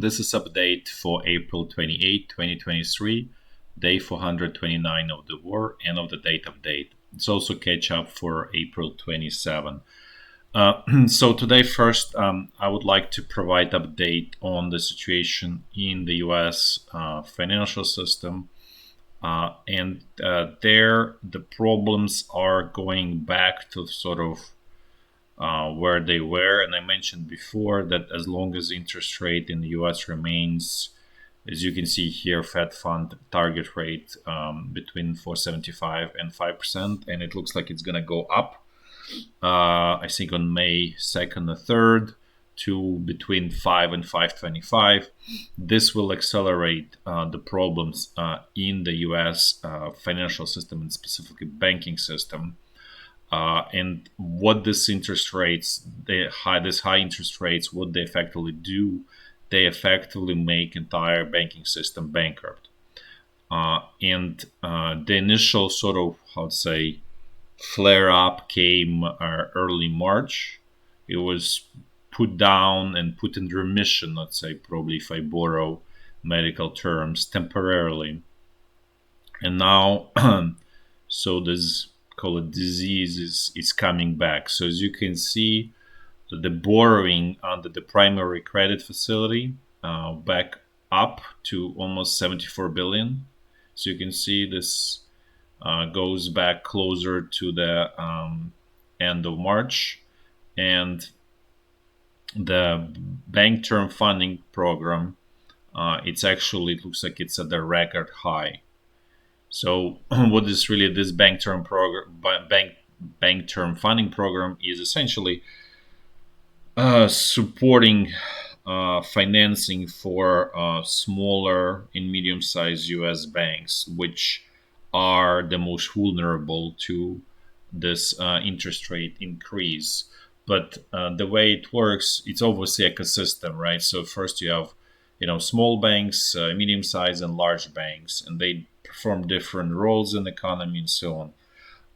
This is update for April 28, 2023, day 429 of the war, and of the date update. It's also catch up for April 27. So today, first, I would like to provide update on the situation in the U.S. Financial system, and there the problems are going back to sort of where they were. And I mentioned before that as long as interest rate in the US remains, as you can see here, Fed fund target rate between 4.75 and 5%, and it looks like it's going to go up. I think on May 2nd or 3rd to between 5 and 5.25. This will accelerate the problems in the US financial system and specifically banking system. And what this interest rates, this high interest rates, what they effectively do, they effectively make entire banking system bankrupt. And the initial sort of, how to say, flare up came early March. It was put down and put in remission, let's say, probably if I borrow medical terms, temporarily. And now, so this call it disease is coming back. So as you can see, the borrowing under the primary credit facility back up to almost 74 billion. So you can see this goes back closer to the end of March, and the bank term funding program, it looks like it's at the record high. So what is really this bank term program? Bank term funding program is essentially supporting financing for smaller and medium-sized U.S. banks, which are the most vulnerable to this interest rate increase. But the way it works, it's obviously ecosystem, right? So first you have, small banks, medium-sized, and large banks, and they perform different roles in the economy and so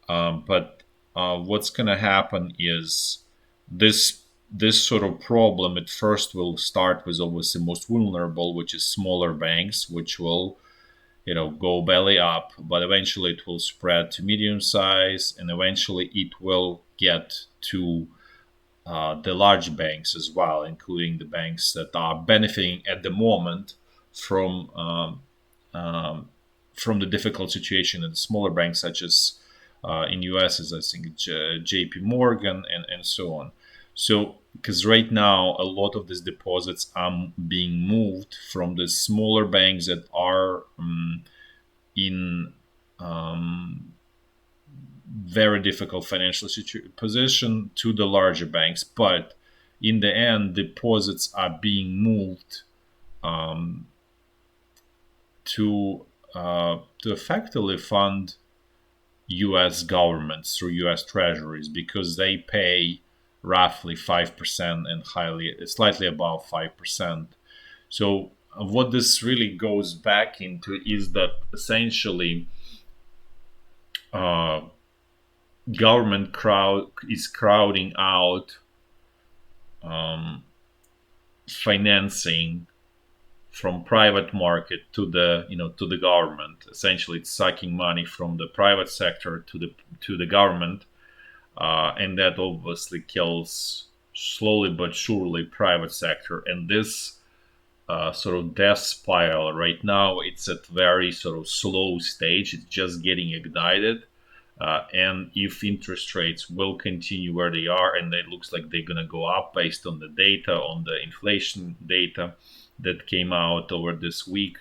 on. But what's going to happen is this sort of problem at first will start with obviously most vulnerable, which is smaller banks, which will go belly up, but eventually it will spread to medium size, and eventually it will get to the large banks as well, including the banks that are benefiting at the moment from the difficult situation in the smaller banks, such as in US, as I think J.P. Morgan and so on. So, because right now a lot of these deposits are being moved from the smaller banks that are in very difficult financial position to the larger banks, but in the end, deposits are being moved to effectively fund U.S. governments through U.S. treasuries, because they pay roughly 5% and slightly above 5%. So what this really goes back into is that essentially government is crowding out financing from private market to the government. Essentially, it's sucking money from the private sector to the government, and that obviously kills slowly but surely private sector. And this sort of death spiral right now, it's at very sort of slow stage. It's just getting ignited. And if interest rates will continue where they are, and it looks like they're going to go up based on the data, on the inflation data that came out over this week,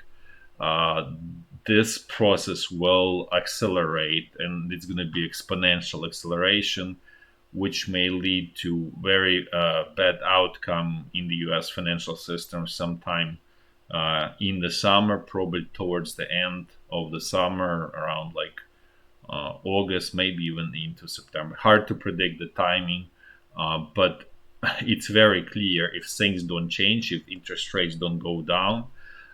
this process will accelerate, and it's going to be exponential acceleration, which may lead to very bad outcome in the U.S. financial system sometime in the summer, probably towards the end of the summer, around like August, maybe even into September. Hard to predict the timing, but it's very clear if things don't change, if interest rates don't go down,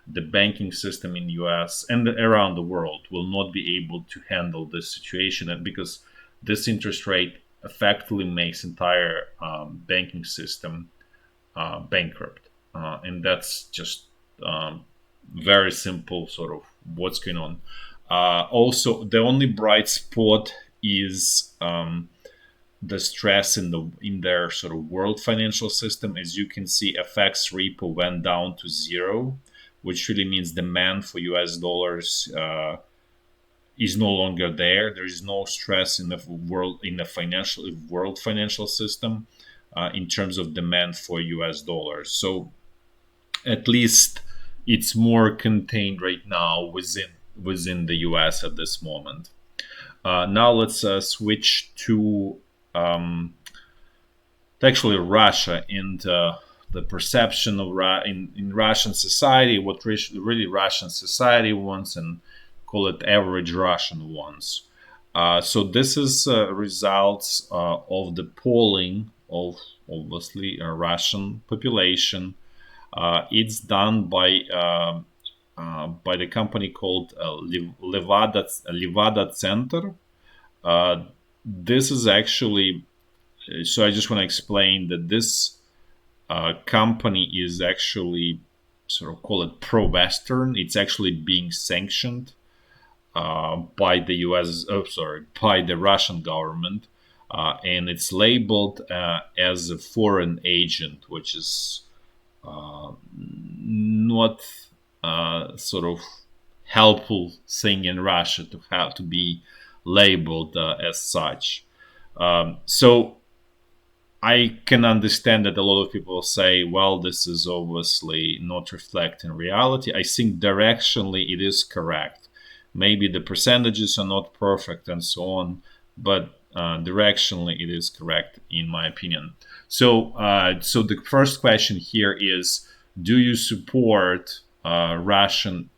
the banking system in the US and around the world will not be able to handle this situation, and because this interest rate effectively makes entire banking system bankrupt. and that's just very simple sort of what's going on. Also, the only bright spot is the stress in their sort of world financial system. As you can see, FX repo went down to zero, which really means demand for US dollars is no longer there. There is no stress in the world financial system in terms of demand for US dollars. So at least it's more contained right now within the US at this moment. Now let's switch to actually Russia and the perception of in Russian society, what really Russian society wants, and call it average Russian wants. So this is results of the polling of obviously a Russian population. It's done by the company called Levada Center. Uh, this is actually, so I just want to explain that this company is actually sort of call it pro-Western. It's actually being sanctioned by the U.S. Oh, sorry, by the Russian government, and it's labeled as a foreign agent, which is not sort of helpful thing in Russia to have to be labeled as such. So I can understand that a lot of people say, well, this is obviously not reflecting reality. I think directionally it is correct. Maybe the percentages are not perfect and so on, but directionally it is correct in my opinion. So the first question here is: do you support Russian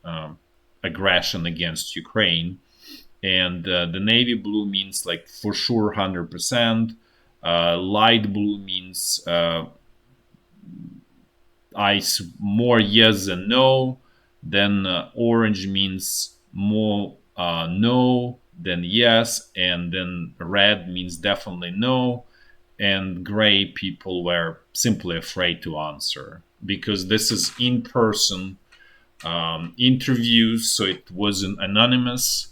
aggression against Ukraine? And the navy blue means like for sure 100%. Light blue means more yes than no. Then orange means more no than yes, and then red means definitely no, and gray people were simply afraid to answer because this is in person interviews, so it wasn't anonymous.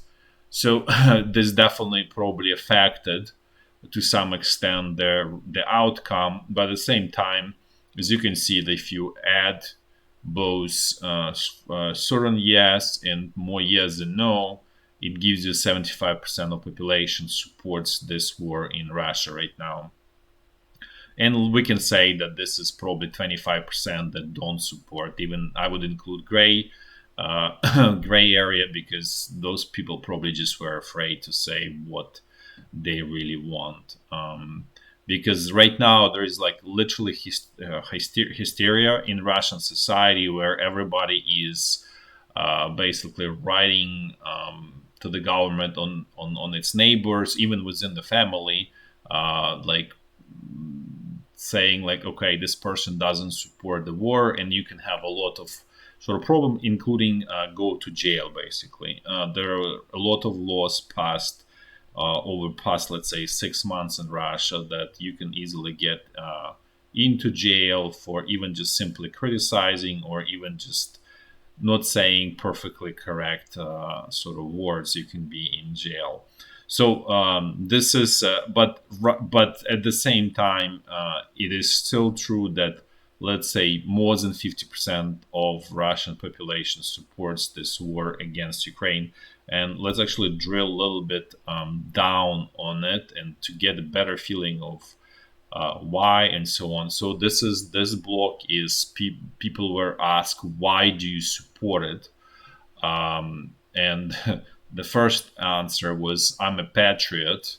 So this definitely probably affected to some extent the outcome. But at the same time, as you can see, that if you add both certain yes and more yes than no, it gives you 75% of population supports this war in Russia right now. And we can say that this is probably 25% that don't support. Even I would include gray gray area because those people probably just were afraid to say what they really want. Because right now there is like literally hysteria in Russian society where everybody is basically writing to the government on its neighbors, even within the family, like saying like, okay, this person doesn't support the war, and you can have a lot of sort of problem, including go to jail. Basically, there are a lot of laws passed over past, let's say, 6 months in Russia that you can easily get into jail for even just simply criticizing or even just not saying perfectly correct sort of words. You can be in jail. So this is, but at the same time, it is still true that let's say more than 50% of Russian population supports this war against Ukraine. And let's actually drill a little bit down on it and to get a better feeling of why and so on. So this block is people were asked, why do you support it? And the first answer was, I'm a patriot,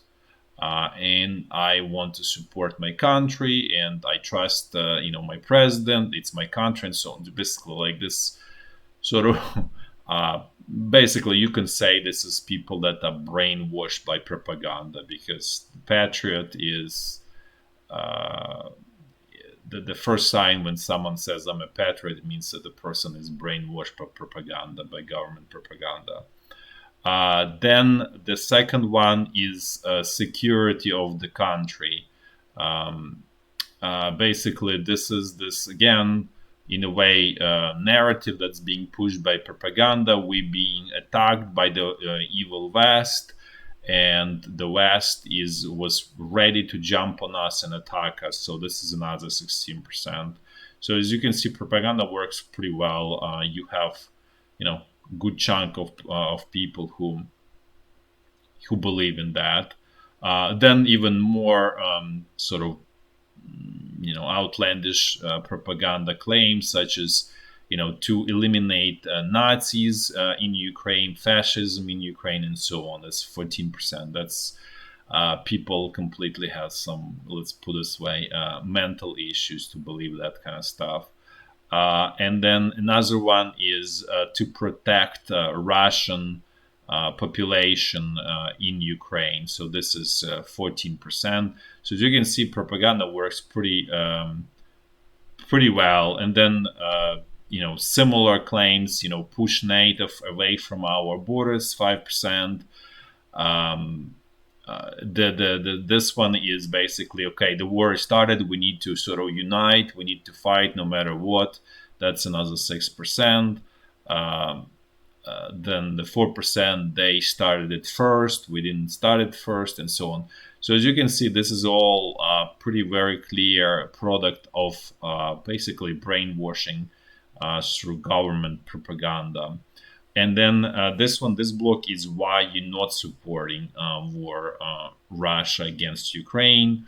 and I want to support my country, and I trust, my president. It's my country, and so on. Basically, like this sort of. Basically, you can say this is people that are brainwashed by propaganda because patriot is the first sign when someone says I'm a patriot. It means that the person is brainwashed by propaganda, by government propaganda. Then the second one is security of the country. Basically, this again in a way, narrative that's being pushed by propaganda. We're being attacked by the evil West, and the West was ready to jump on us and attack us. So this is another 16%. So as you can see, propaganda works pretty well. You have, good chunk of people who believe in that. Then even more sort of outlandish propaganda claims, such as to eliminate Nazis in Ukraine, fascism in Ukraine, and so on. That's 14%. That's people completely have some, let's put it this way, mental issues to believe that kind of stuff. And then another one is to protect Russian population in Ukraine. So this is 14%. So as you can see, propaganda works pretty well. And then similar claims, push NATO away from our borders, 5%. This one is basically, okay, the war started, we need to sort of unite, we need to fight no matter what. That's another 6%. Then the 4%, they started it first, we didn't start it first, and so on. So as you can see, this is all pretty very clear product of basically brainwashing through government propaganda. And then this block is why you're not supporting war Russia against Ukraine.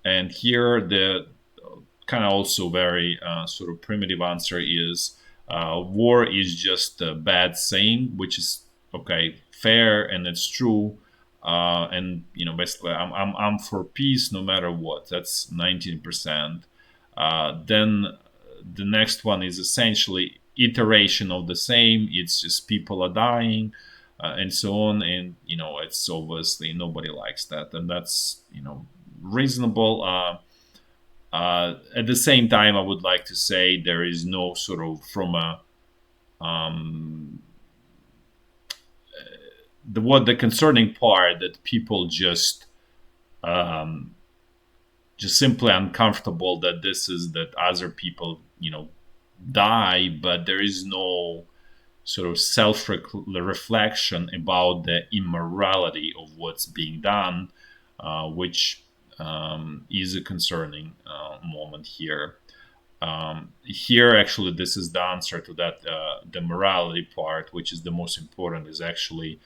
And here the kind of also very sort of primitive answer is war is just a bad saying, which is okay, fair, and it's true. And basically, I'm for peace no matter what. That's 19%. Then the next one is essentially iteration of the same. It's just people are dying and so on, and it's obviously nobody likes that, and that's reasonable. At the same time, I would like to say there is no sort of from a the concerning part that people just simply uncomfortable that that other people die, but there is no sort of self-reflection about the immorality of what's being done, which is a concerning moment here. Here, actually, this is the answer to that. The morality part, which is the most important, is actually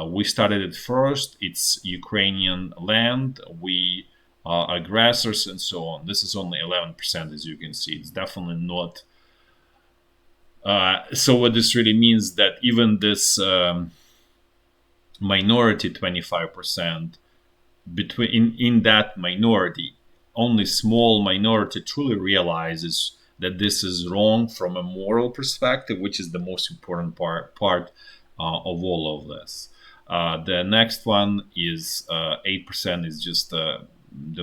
we started it first. It's Ukrainian land. We are aggressors and so on. This is only 11%, as you can see. It's definitely not. So what this really means that even this minority, 25%, in that minority, only small minority truly realizes that this is wrong from a moral perspective, which is the most important part of all of this. The next one is 8% is just the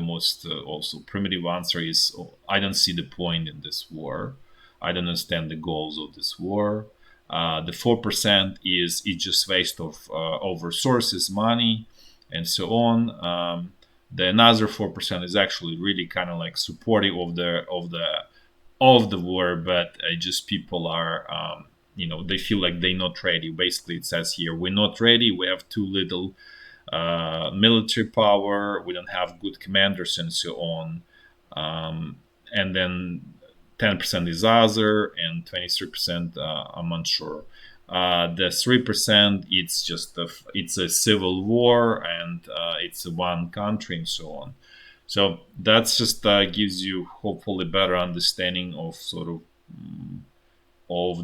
most also primitive answer is, I don't see the point in this war. I don't understand the goals of this war. The 4% is it's just waste of resources, money, and so on. The another 4% is actually really kind of like supportive of the war, but just people are they feel like they're not ready. Basically, it says here we're not ready. We have too little military power. We don't have good commanders and so on. And then 10% is other, and 23% I'm unsure. The 3% it's a civil war, and it's one country and so on. So that's just gives you hopefully better understanding of sort of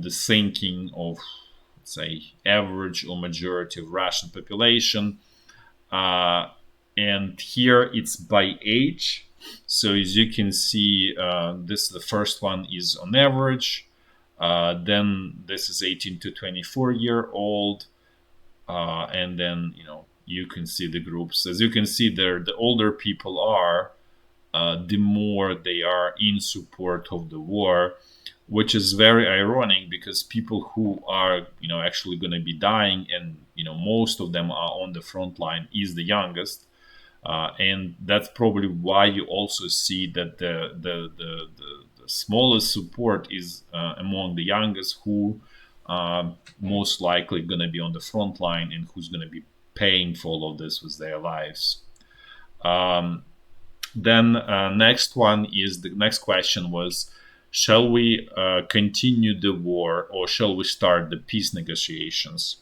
the thinking of, let's say, average or majority of Russian population. And here it's by age. So as you can see, the first one is on average. Then this is 18 to 24-year-old, and then you can see the groups. As you can see, there the older people are, the more they are in support of the war, which is very ironic because people who are actually going to be dying, and most of them are on the front line, is the youngest. And that's probably why you also see that the smallest support is among the youngest, who most likely going to be on the front line and who's going to be paying for all of this with their lives. Then next one is the next question was, shall we continue the war or shall we start the peace negotiations?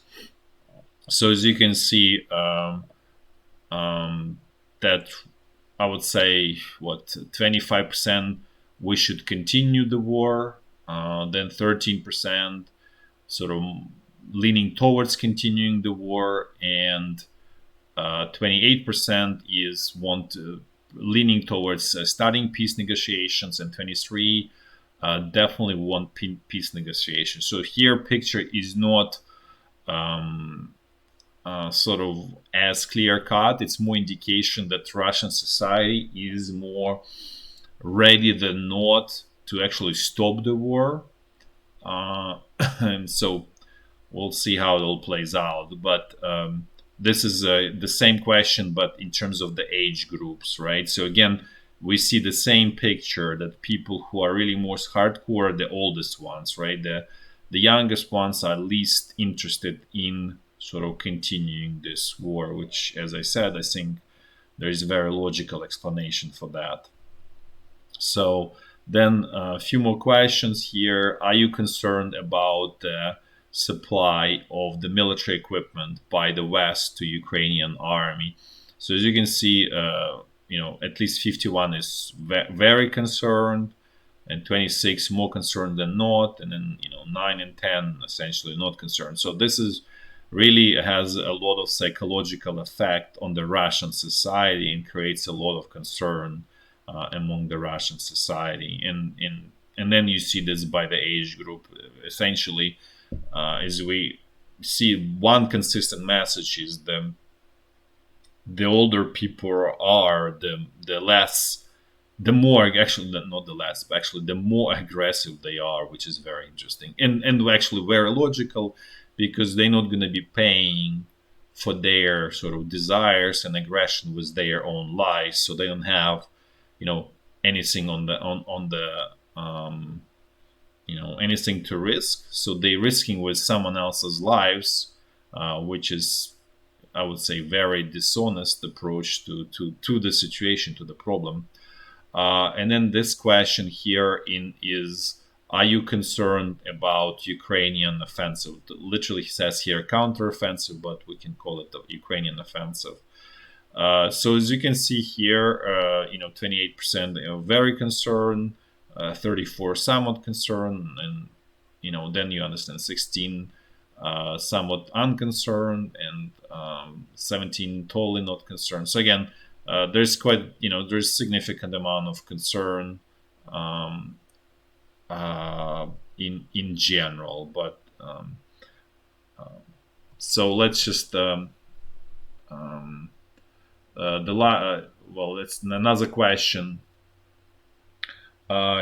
So as you can see, that I would say 25% we should continue the war, then 13% sort of leaning towards continuing the war, and 28% is leaning towards starting peace negotiations, and 23 definitely want peace negotiations. So here picture is not sort of as clear cut. It's more indication that Russian society is more ready than not to actually stop the war. And so we'll see how it all plays out. But this is the same question, but in terms of the age groups, right? So again, we see the same picture, that people who are really most hardcore are the oldest ones, right? The youngest ones are least interested in sort of continuing this war, which, as I said, I think there is a very logical explanation for that. So then a few more questions here. Are you concerned about the supply of the military equipment by the West to Ukrainian army? So as you can see, at least 51 is very concerned, and 26 more concerned than not, and then 9 and 10 essentially not concerned. So this is really has a lot of psychological effect on the Russian society and creates a lot of concern among the Russian society. And then you see this by the age group. Essentially, as we see, one consistent message is the older people are, the more, actually not the less, but actually the more aggressive they are, which is very interesting and actually very logical, because they're not going to be paying for their sort of desires and aggression with their own lives, so they don't have anything on the anything to risk, so they're risking with someone else's lives, which is, I would say, very dishonest approach to the situation, to the problem. And then this question here is, are you concerned about Ukrainian offensive? Literally, he says here counteroffensive, but we can call it the Ukrainian offensive. So as you can see here, 28% very concerned, 34 somewhat concerned, and then you understand 16 somewhat unconcerned, and 17 totally not concerned. So again, there's quite there's significant amount of concern in general, but so let's just it's another question.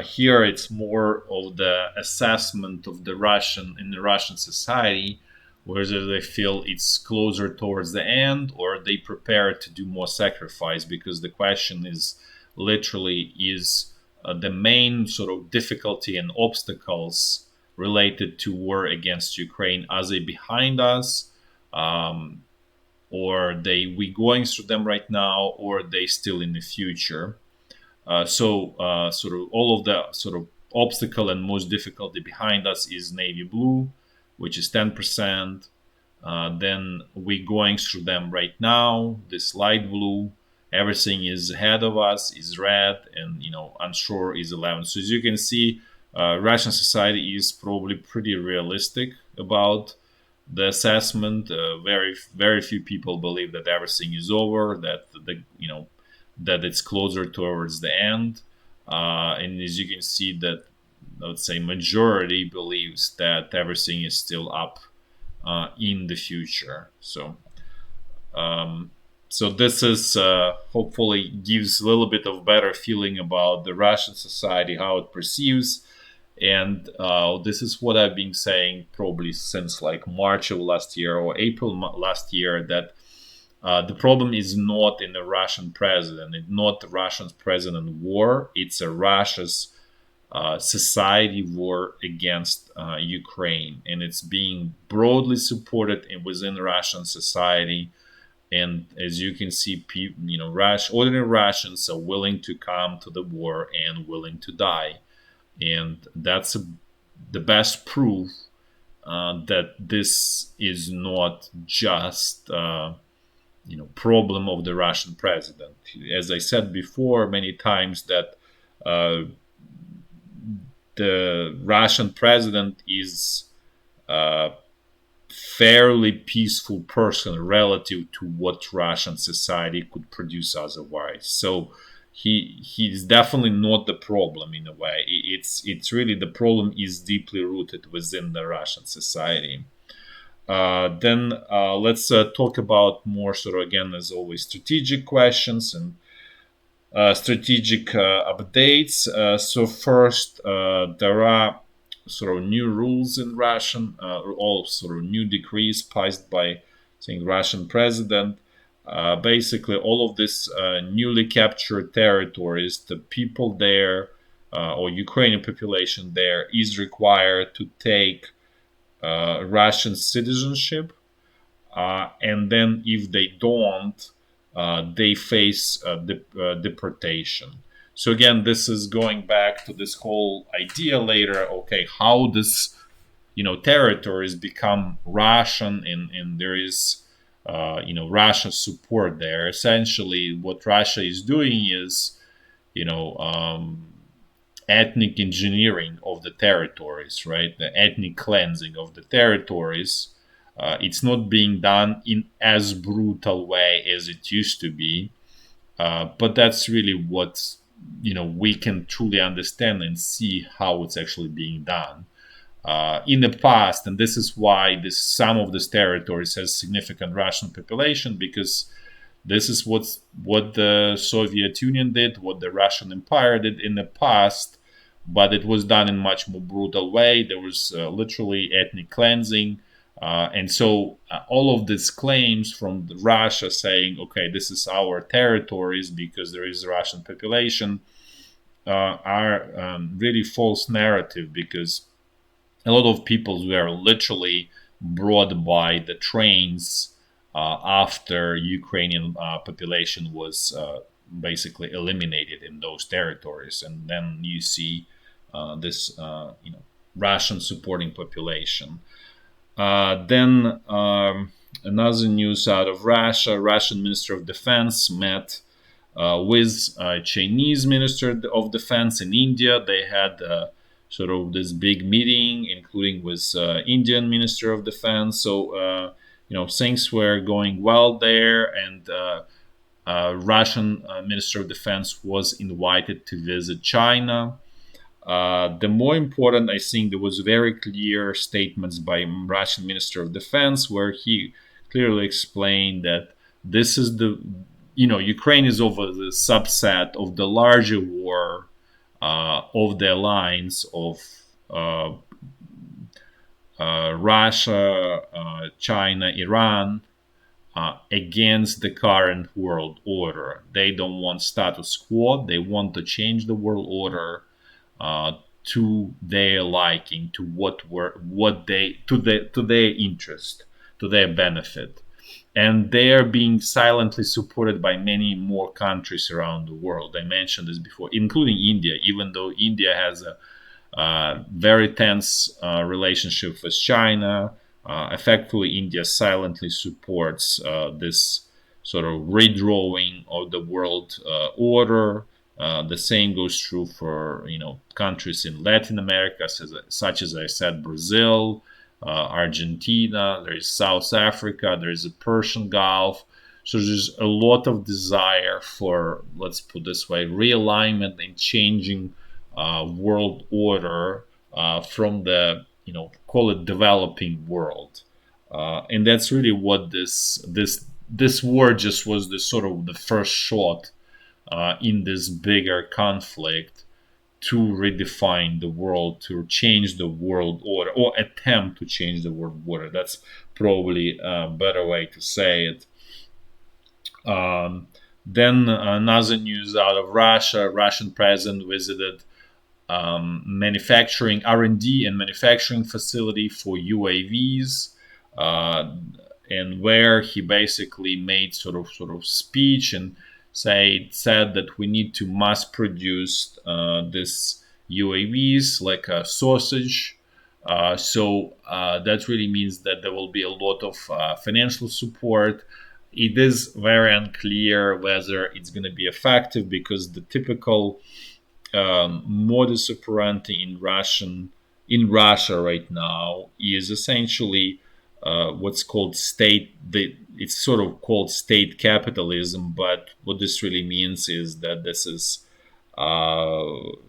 Here it's more of the assessment of the Russian society, whether they feel it's closer towards the end or they prepare to do more sacrifice, because the question is literally the main sort of difficulty and obstacles related to war against Ukraine, are they behind us, or we going through them right now, or are they still in the future? So sort of all of the sort of obstacle and most difficulty behind us is navy blue, which is 10%. Then we going through them right now, this light blue. Everything is ahead of us is red, and unsure is 11. So as you can see, Russian society is probably pretty realistic about the assessment. Very, very few people believe that everything is over, that that it's closer towards the end. And as you can see, that I would say majority believes that everything is still up in the future. So this is hopefully gives a little bit of better feeling about the Russian society, how it perceives. And this is what I've been saying probably since like March of last year or April last year, that the problem is not in the Russian president. It's not the Russian president war. It's a Russia's society war against Ukraine, and it's being broadly supported within Russian society. And as you can see, ordinary Russians are willing to come to the war and willing to die, and that's the best proof that this is not just problem of the Russian president. As I said before many times, that uh, the Russian president is a fairly peaceful person relative to what Russian society could produce otherwise. So he's definitely not the problem in a way. It's really the problem is deeply rooted within the Russian society. Then let's talk about more sort of, again, as always, strategic questions and strategic updates. So first, there are sort of new rules in Russian, all sort of new decrees passed by, saying, Russian president. Basically, all of this newly captured territories, the people there or Ukrainian population there is required to take Russian citizenship, and then if they don't, they face deportation. So again, this is going back to this whole idea later. Okay, how this territories become Russian, and there is Russian support there. Essentially, what Russia is doing is you know ethnic engineering of the territories, right? The ethnic cleansing of the territories. It's not being done in as brutal way as it used to be, but that's really what we can truly understand and see how it's actually being done. In the past, and this is why some of these territories has significant Russian population, because this is what the Soviet Union did, what the Russian Empire did in the past, but it was done in much more brutal way. There was literally ethnic cleansing, and so all of these claims from Russia saying, "Okay, this is our territories because there is a Russian population," are really false narrative, because a lot of people were literally brought by the trains after Ukrainian population was basically eliminated in those territories, and then you see this Russian supporting population. Then another news out of Russia: Russian Minister of Defense met with Chinese Minister of Defense in India. They had sort of this big meeting, including with Indian Minister of Defense. So things were going well there, and Russian Minister of Defense was invited to visit China. The more important, I think, there was very clear statements by Russian Minister of Defense, where he clearly explained that this is Ukraine is over the subset of the larger war of the alliance of uh, Russia, China, Iran, against the current world order. They don't want status quo. They want to change the world order to their liking, to to their interest, to their benefit, and they are being silently supported by many more countries around the world. I mentioned this before, including India, even though India has a very tense relationship with China. Effectively, India silently supports this sort of redrawing of the world order. The same goes true for countries in Latin America, such as I said, Brazil, Argentina. There is South Africa. There is the Persian Gulf. So there's a lot of desire for, let's put this way, realignment and changing world order from the call it developing world, and that's really what this war just was, the sort of the first shot in this bigger conflict to redefine the world, to change the world order, or attempt to change the world order. That's probably a better way to say it. Then another news out of Russia: Russian president visited manufacturing R&D and manufacturing facility for UAVs, uh, and where he basically made sort of speech and said that we need to mass produce this UAVs like a sausage. That really means that there will be a lot of financial support. It is very unclear whether it's going to be effective, because the typical modus operandi in Russia right now is essentially what's called it's sort of called state capitalism, but what this really means is that this is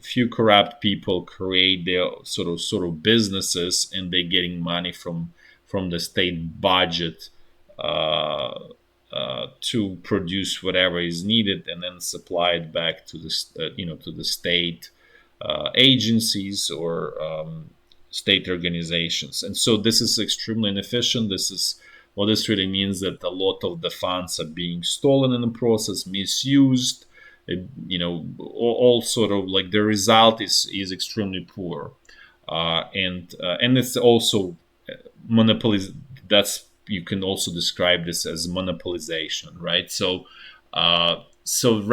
few corrupt people create their sort of businesses, and they're getting money from the state budget uh, to produce whatever is needed, and then supply it back to to the state agencies or state organizations. And so this is extremely inefficient. This really means, that a lot of the funds are being stolen in the process, misused. All sort of like the result is extremely poor, and it's also monopolies. That's You can also describe this as monopolization, right? So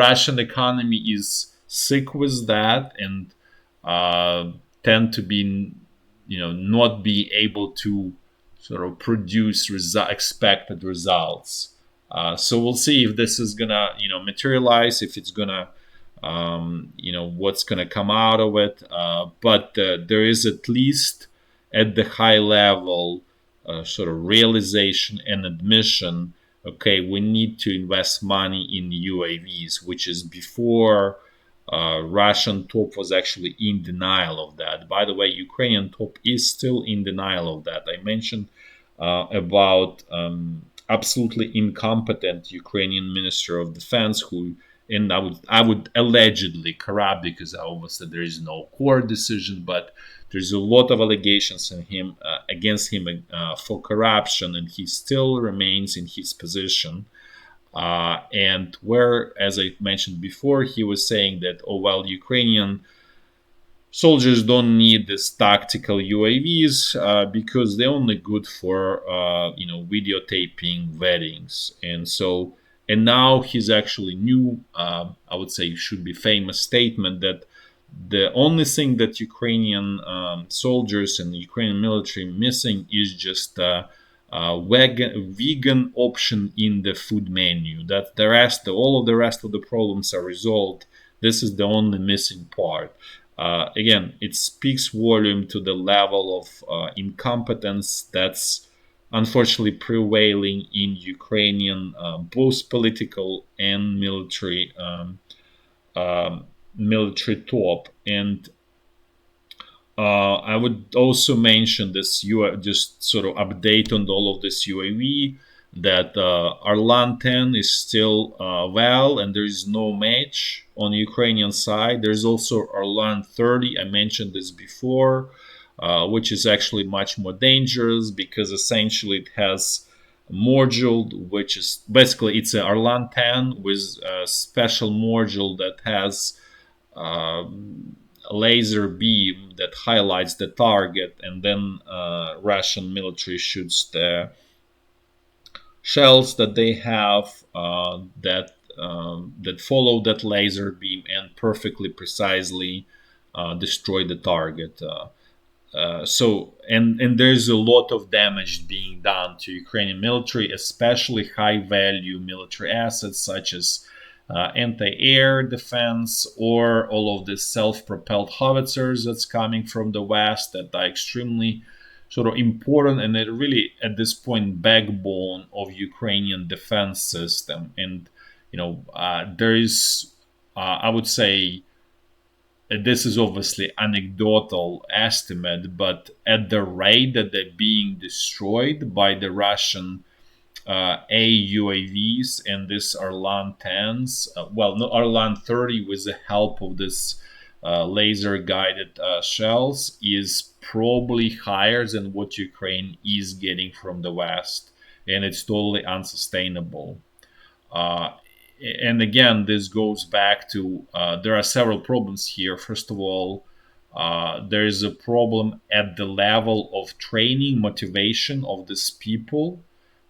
Russian economy is sick with that, and tend to be, not be able to sort of produce expected results. So we'll see if this is gonna, materialize, if it's gonna, what's gonna come out of it. But there is, at least at the high level, sort of realization and admission. Okay, we need to invest money in UAVs, which is before Russian top was actually in denial of that. By the way, Ukrainian top is still in denial of that. I mentioned about absolutely incompetent Ukrainian Minister of Defense, who, and I would allegedly corrupt, because obviously there is no court decision, but there's a lot of allegations against him for corruption, and he still remains in his position. And where, as I mentioned before, he was saying that, oh well, Ukrainian soldiers don't need this tactical UAVs because they're only good for videotaping weddings. And now he's actually new, I would say should be famous statement, that the only thing that Ukrainian soldiers and the Ukrainian military missing is just vegan option in the food menu. That all of the rest of the problems are resolved. This is the only missing part. Again, it speaks volume to the level of incompetence that's unfortunately prevailing in Ukrainian both political and military top. And I would also mention this just sort of update on all of this UAV, that Arlan 10 is still well, and there is no match on the Ukrainian side. There's also Arlan 30. I mentioned this before, which is actually much more dangerous, because essentially it has a module, which is basically, it's a Arlan 10 with a special module that has a laser beam that highlights the target, and then Russian military shoots the shells that they have that follow that laser beam and perfectly precisely destroy the target. And there's a lot of damage being done to Ukrainian military, especially high value military assets such as anti-air defense, or all of the self-propelled howitzers that's coming from the West, that are extremely sort of important, and it really at this point backbone of Ukrainian defense system. And there is, I would say, this is obviously anecdotal estimate, but at the rate that they're being destroyed by the Russian AUAVs and this Arlan 10s, no, Arlan 30 with the help of this laser guided shells, is probably higher than what Ukraine is getting from the West, and it's totally unsustainable. Uh, and again, this goes back to there are several problems here. First of all, There is a problem at the level of training, motivation of these people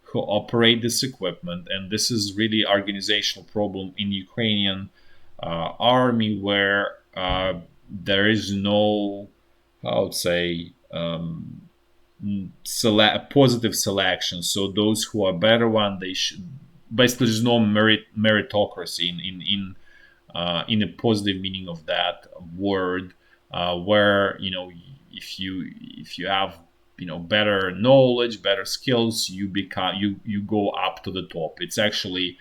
who operate this equipment, and this is really organizational problem in Ukrainian army, where there is no, I would say, positive selection. So those who are better one, they should basically, there's no meritocracy in a positive meaning of that word, where if you have better knowledge, better skills, you go up to the top. It's actually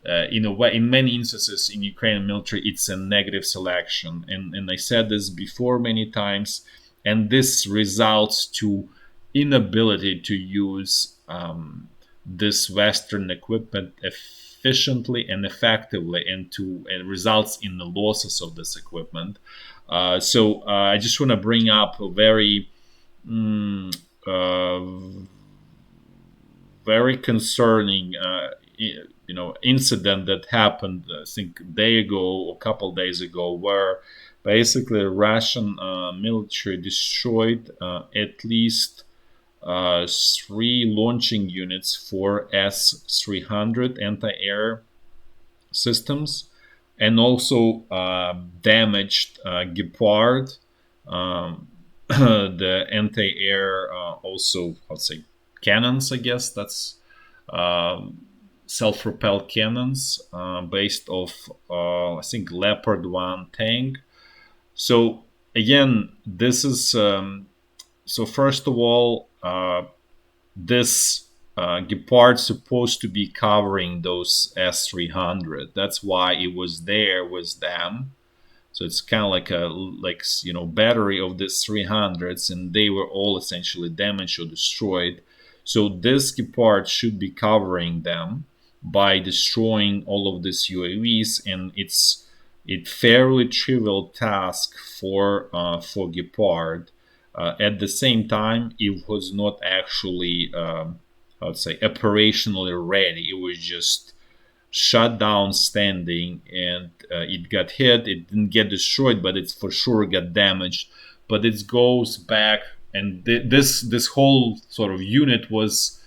in a way, in many instances in Ukrainian military, it's a negative selection, and I said this before many times, and this results to inability to use this Western equipment efficiently and effectively, and results in the losses of this equipment. I just want to bring up a mm, uh, very concerning incident that happened, I think, a day ago or a couple days ago, where basically Russian military destroyed at least three launching units for S-300 anti-air systems, and also damaged Gepard, um, the anti-air, also, I'd say, cannons. I guess that's um, self-propelled cannons based off, I think, Leopard 1 tank. So again, this is so first of all, this Gepard supposed to be covering those S-300. That's why it was there with them. So it's kind of like battery of these 300s, and they were all essentially damaged or destroyed. So this Gepard should be covering them by destroying all of these UAVs, and it's a fairly trivial task for Gepard. At the same time, it was not actually, I would say, operationally ready. It was just shut down standing, and it got hit. It didn't get destroyed, but it for sure got damaged. But it goes back, and this whole sort of unit was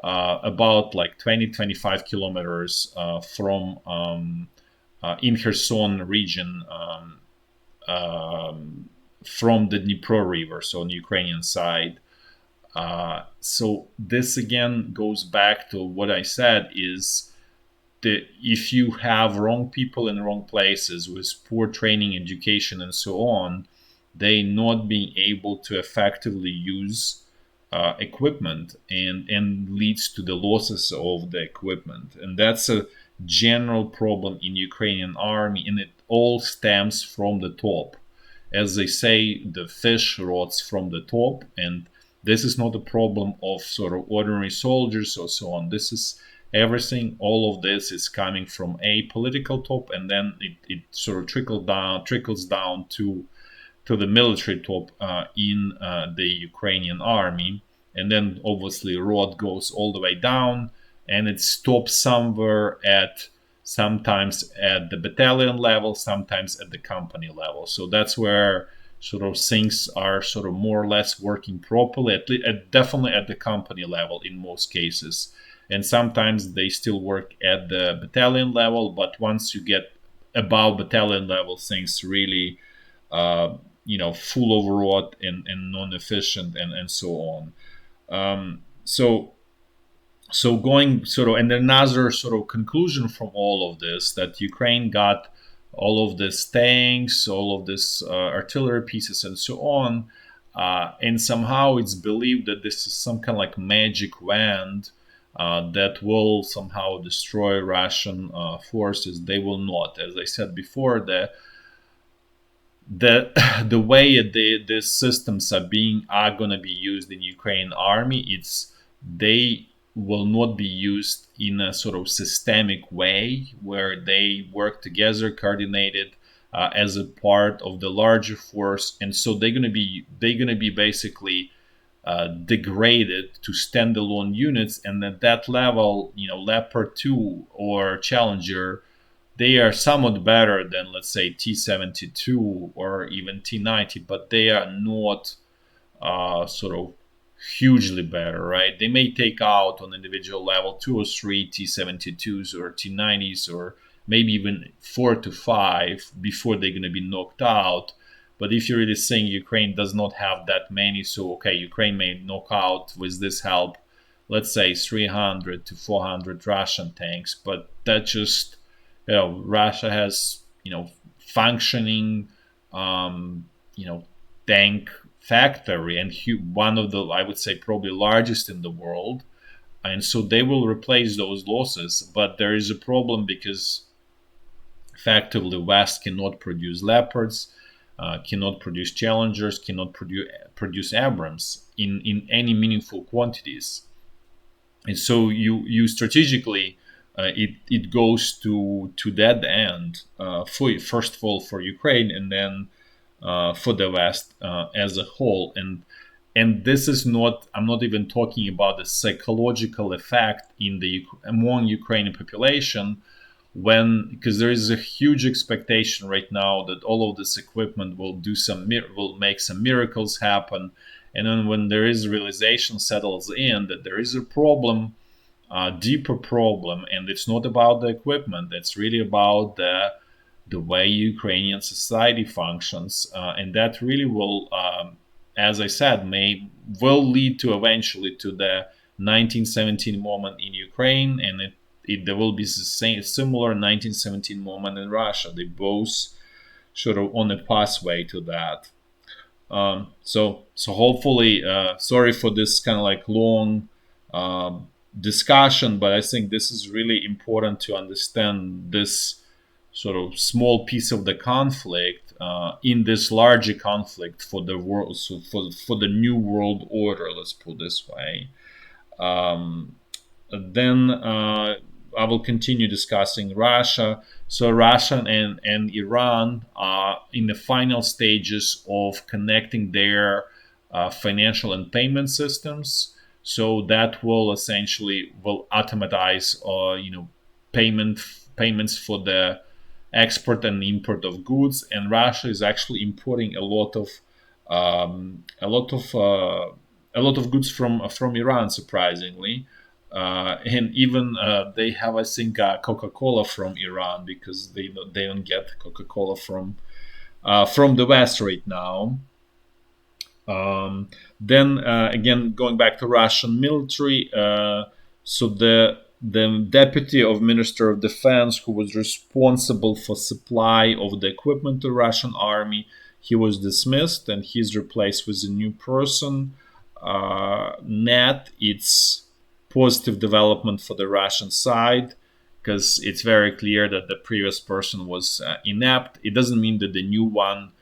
about like 20-25 kilometers from in Kherson region, from the Dnipro River, so on the Ukrainian side. So this again goes back to what I said, is if you have wrong people in wrong places with poor training, education, and so on, they not being able to effectively use equipment, and leads to the losses of the equipment. And that's a general problem in Ukrainian army, and it all stems from the top. As they say, the fish rots from the top, and this is not a problem of sort of ordinary soldiers or so on. This is everything. All of this is coming from a political top, and then it sort of trickles down to the military top in the Ukrainian army, and then obviously road goes all the way down, and it stops somewhere at, sometimes at the battalion level, sometimes at the company level. So that's where sort of things are sort of more or less working properly, definitely at the company level in most cases. And sometimes they still work at the battalion level, but once you get above battalion level, things really, full overwrought and non-efficient, and so on. So going sort of, and another sort of conclusion from all of this, that Ukraine got all of these tanks, all of this artillery pieces, and so on, and somehow it's believed that this is some kind of like magic wand that will somehow destroy Russian forces. They will not. As I said before, the the way these systems are going to be used in Ukraine army, they will not be used in a sort of systemic way where they work together, coordinated as a part of the larger force, and so they're going to be basically degraded to standalone units, and at that level, Leopard 2 or Challenger they are somewhat better than, let's say, T-72 or even T-90, but they are not sort of hugely better, right? They may take out on individual level 2 or 3 T-72s or T-90s, or maybe even 4 to 5 before they're going to be knocked out. But if you're really saying Ukraine does not have that many, so okay, Ukraine may knock out with this help, let's say 300 to 400 Russian tanks, but that just, Russia has, functioning, you know, tank factory, and one of the, I would say, probably largest in the world. And so they will replace those losses. But there is a problem because effectively West cannot produce Leopards, cannot produce Challengers, cannot produce Abrams in any meaningful quantities. And so you strategically, it goes to that end, for first of all for Ukraine, and then for the West as a whole. And this is not, I'm not even talking about the psychological effect in the among Ukrainian population, when, because there is a huge expectation right now that all of this equipment will do some will make some miracles happen. And then when there is realization settles in that there is a problem, a deeper problem, and it's not about the equipment, it's really about the way Ukrainian society functions, and that really will, as I said, will lead to eventually to the 1917 moment in Ukraine, and there will be the same similar 1917 moment in Russia. They both sort of on a pathway to that. So hopefully, sorry for this kind of like long discussion, but I think this is really important to understand this sort of small piece of the conflict in this larger conflict for the world, so for the new world order, let's put it this way. Then I will continue discussing Russia. So Russia and Iran are in the final stages of connecting their financial and payment systems. So that will essentially will automatize, payments for the export and import of goods. And Russia is actually importing a lot of um, a lot of uh, a lot of goods from Iran, surprisingly. And even they have, I think, Coca-Cola from Iran, because they don't get Coca-Cola from the West right now. Then again, going back to Russian military, so the deputy of Minister of Defense, who was responsible for supply of the equipment to Russian army, he was dismissed and he's replaced with a new person. Net, it's positive development for the Russian side, because it's very clear that the previous person was inept. It doesn't mean that the new one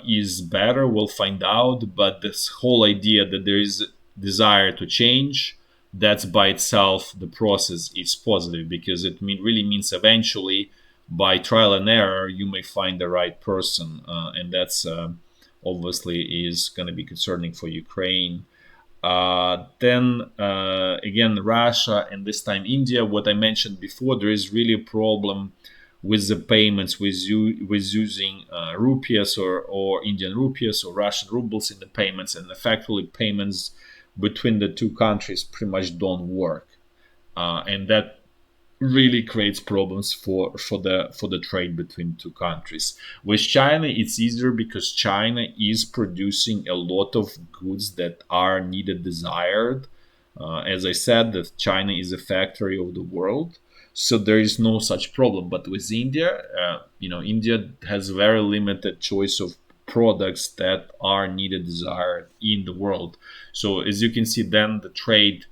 is better. We'll find out. But this whole idea that there is desire to change, that's by itself the process is positive, because it really means eventually, by trial and error, you may find the right person, and that's obviously is going to be concerning for Ukraine. Then again, Russia, and this time India. What I mentioned before, there is really a problem with the payments, with using rupees or Indian rupees or Russian rubles in the payments, and effectively payments between the two countries pretty much don't work, and that really creates problems for the trade between two countries. With China, it's easier because China is producing a lot of goods that are needed, desired. As I said, that China is a factory of the world, so there is no such problem. But with India, India has very limited choice of products that are needed, desired in the world. So as you can see, then the trade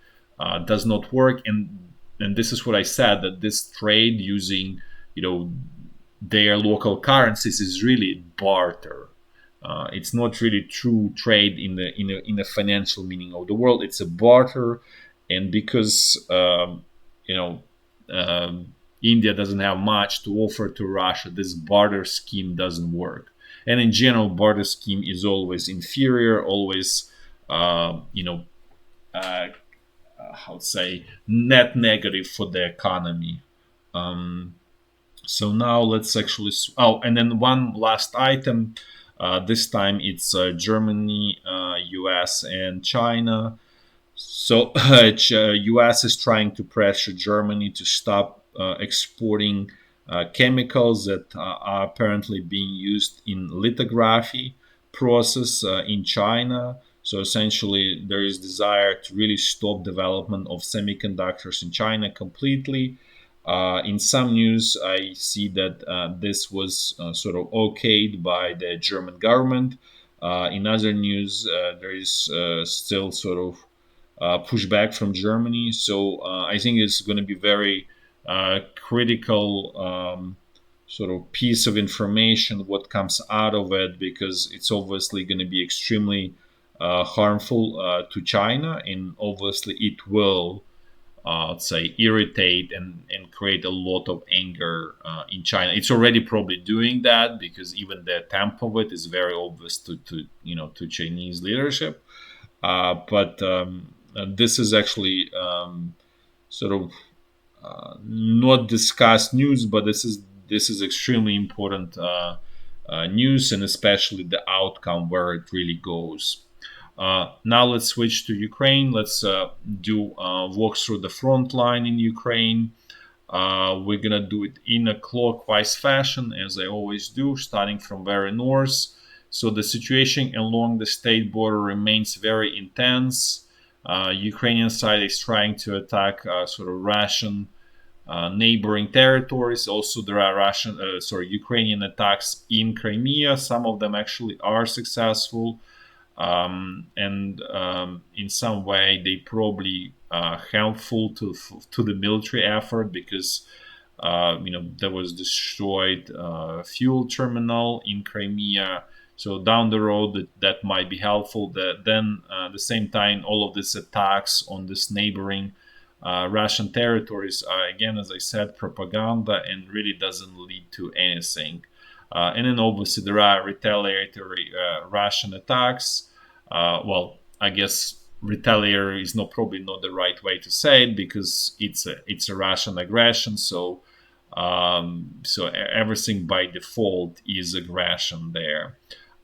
does not work, and this is what I said, that this trade using their local currencies is really barter. It's not really true trade in the financial meaning of the word. It's a barter, and because you know India doesn't have much to offer to Russia, this barter scheme doesn't work. And in general, barter scheme is always inferior, always you know how to say, net negative for the economy. Um, So now let's actually. Oh, and then one last item. This time it's Germany, US, and China. So, U.S. is trying to pressure Germany to stop exporting chemicals that are apparently being used in lithography process in China. So essentially, there is desire to really stop development of semiconductors in China completely. In some news, I see that this was sort of okayed by the German government. In other news, there is still sort of pushback from Germany. So I think it's going to be very critical sort of piece of information what comes out of it, because it's obviously going to be extremely harmful to China, and obviously it will let's say irritate and create a lot of anger in China. It's already probably doing that, because even the attempt of it is very obvious to to Chinese leadership. But this is actually sort of not discussed news, but this is extremely important news, and especially the outcome where it really goes. Now let's switch to Ukraine. Let's do walk through the front line in Ukraine. We're gonna do it in a clockwise fashion, as I always do, starting from very north. So the situation along the state border remains very intense. Ukrainian side is trying to attack sort of Russian neighboring territories. Also, there are Ukrainian attacks in Crimea. Some of them actually are successful, and in some way they probably helpful to the military effort, because there was destroyed fuel terminal in Crimea. So down the road, that might be helpful. Then at the same time, all of these attacks on this neighboring Russian territories are, again, as I said, propaganda, and really doesn't lead to anything. And then obviously there are retaliatory Russian attacks. Well, I guess retaliatory is probably not the right way to say it, because it's a Russian aggression. So everything by default is aggression there.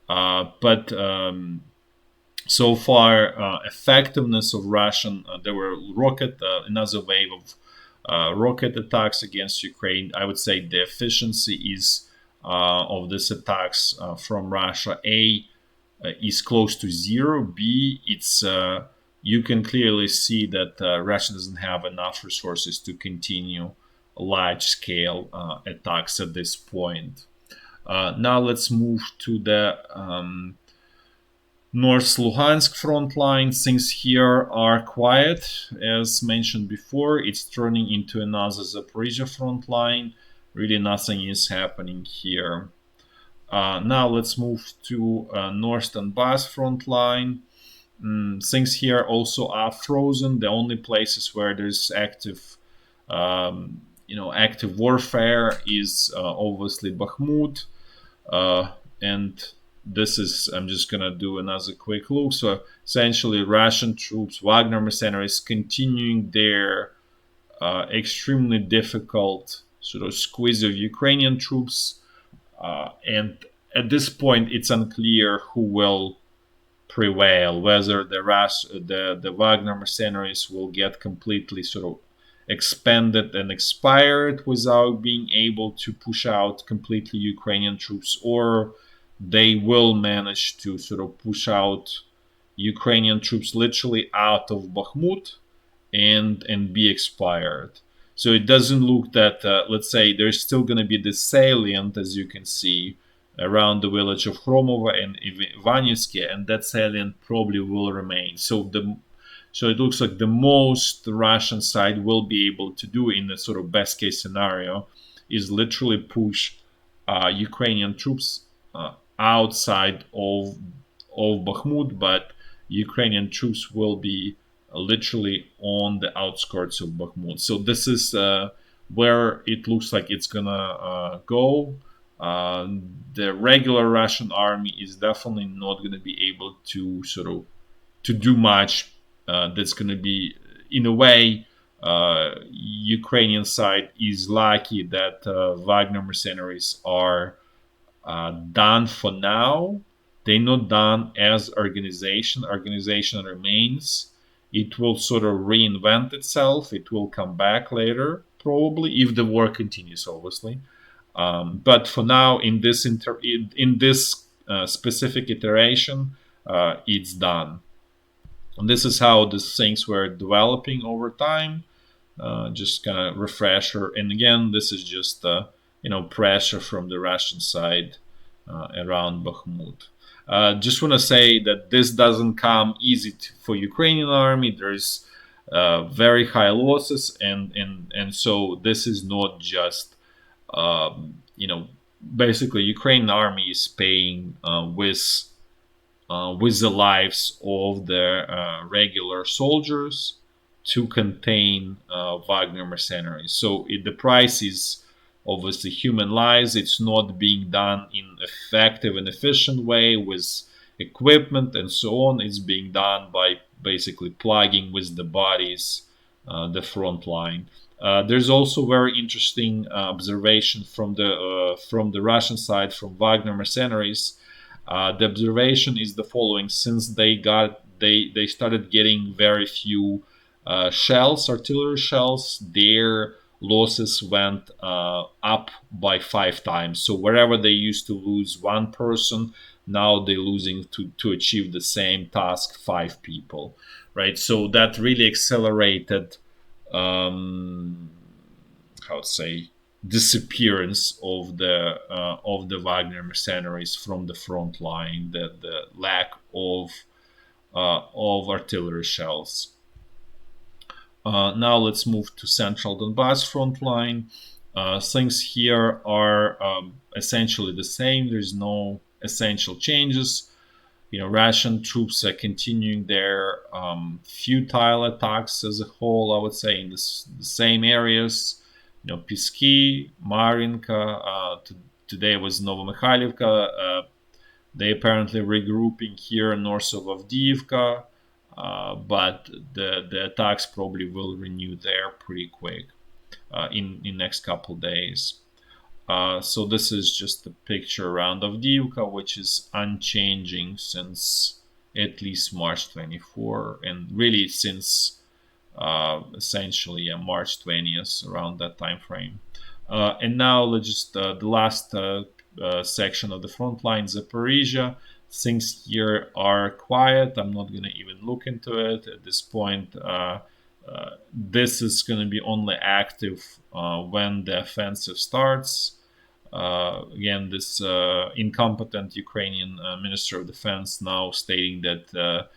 But so far, effectiveness of Russian, there were another wave of rocket attacks against Ukraine. I would say the efficiency is of these attacks from Russia, is close to zero. B, it's you can clearly see that Russia doesn't have enough resources to continue large scale attacks at this point. Now let's move to the North Lugansk front line. Things here are quiet. As mentioned before, it's turning into another Zaporizhya front line. Really nothing is happening here. Now let's move to North Donbass front line. Things here also are frozen. The only places where there's active warfare is obviously Bahmut, and this is, I'm just gonna do another quick look. So essentially, Russian troops, Wagner mercenaries, continuing their extremely difficult sort of squeeze of Ukrainian troops, and at this point, it's unclear who will prevail. Whether the Wagner mercenaries will get completely sort of expanded and expired without being able to push out completely Ukrainian troops, or they will manage to sort of push out Ukrainian troops literally out of Bakhmut and be expired. So it doesn't look that, let's say, there's still going to be the salient, as you can see, around the village of Khromovo and Ivanivsky, and that salient probably will remain. So it looks like the most the Russian side will be able to do in the sort of best case scenario is literally push Ukrainian troops outside of Bakhmut, but Ukrainian troops will be literally on the outskirts of Bakhmut. So this is where it looks like it's gonna go. The regular Russian army is definitely not going to be able to sort of to do much. That's going to be, in a way, Ukrainian side is lucky that Wagner mercenaries are done for now. They're not done as organization. Organization remains. It will sort of reinvent itself. It will come back later, probably, if the war continues, obviously. But for now, in this specific iteration, it's done. And this is how these things were developing over time. Just kind of refresher. And again, this is just pressure from the Russian side around Bahmut. Just want to say that this doesn't come easy for Ukrainian army. There's very high losses, and so this is not just basically Ukrainian army is paying with the lives of the regular soldiers to contain Wagner mercenaries. So the price is obviously human lives. It's not being done in effective and efficient way with equipment and so on. It's being done by basically plugging with the bodies the front line. There's also very interesting observation from the Russian side, from Wagner mercenaries. The observation is the following: since they started getting very few shells, artillery shells, their losses went up by 5 times. So wherever they used to lose one person, now they're losing to achieve the same task 5 people, right? So that really accelerated, how to say, disappearance of the Wagner mercenaries from the front line, the lack of artillery shells. Now let's move to central Donbass front line. Things here are essentially the same. There's no essential changes. Russian troops are continuing their futile attacks as a whole, I would say, in the same areas. Pisky, Marinka, today was Novomikhailivka. They apparently regrouping here north of Avdiivka, but the attacks probably will renew there pretty quick in next couple days. So this is just the picture around Avdiivka, which is unchanging since at least March 24, and really since essentially March 20th, around that time frame. And now let's just the last section of the front line, Zaporizhya. Things here are quiet. I'm not going to even look into it at this point. This is going to be only active when the offensive starts. Again, this incompetent Ukrainian Minister of Defense now stating that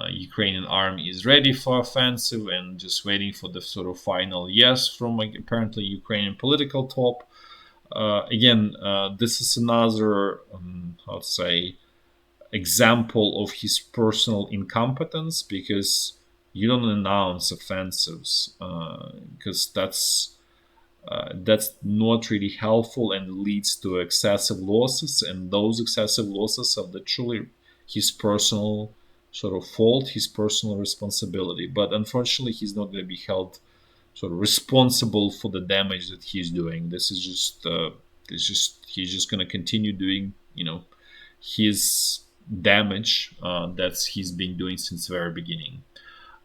Ukrainian army is ready for offensive and just waiting for the sort of final yes from apparently Ukrainian political top. Again, this is another, how to say, example of his personal incompetence, because you don't announce offensives because that's not really helpful and leads to excessive losses, and those excessive losses are literally his personal sort of fault, his personal responsibility. But unfortunately, he's not going to be held sort of responsible for the damage that he's doing. This is he's just going to continue doing his damage that he's been doing since the very beginning.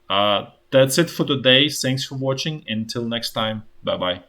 That's it for today. Thanks for watching. Until next time. Bye bye.